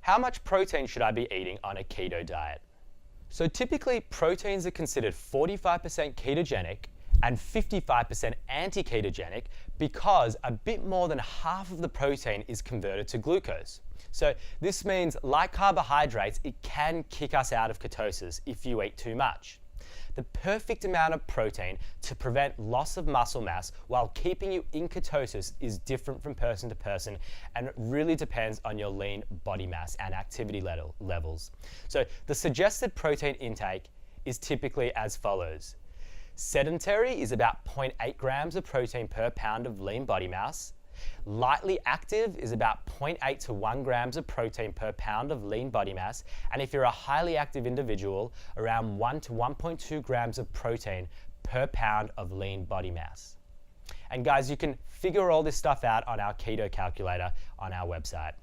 How much protein should I be eating on a keto diet? So typically, proteins are considered 45% ketogenic and 55% anti-ketogenic because a bit more than half of the protein is converted to glucose. So this means, like carbohydrates, it can kick us out of ketosis if you eat too much. The perfect amount of protein to prevent loss of muscle mass while keeping you in ketosis is different from person to person, and it really depends on your lean body mass and activity levels. So the suggested protein intake is typically as follows. Sedentary is about 0.8 grams of protein per pound of lean body mass. Lightly active is about 0.8 to 1 grams of protein per pound of lean body mass. And if you're a highly active individual, around 1 to 1.2 grams of protein per pound of lean body mass. And guys, you can figure all this stuff out on our keto calculator on our website.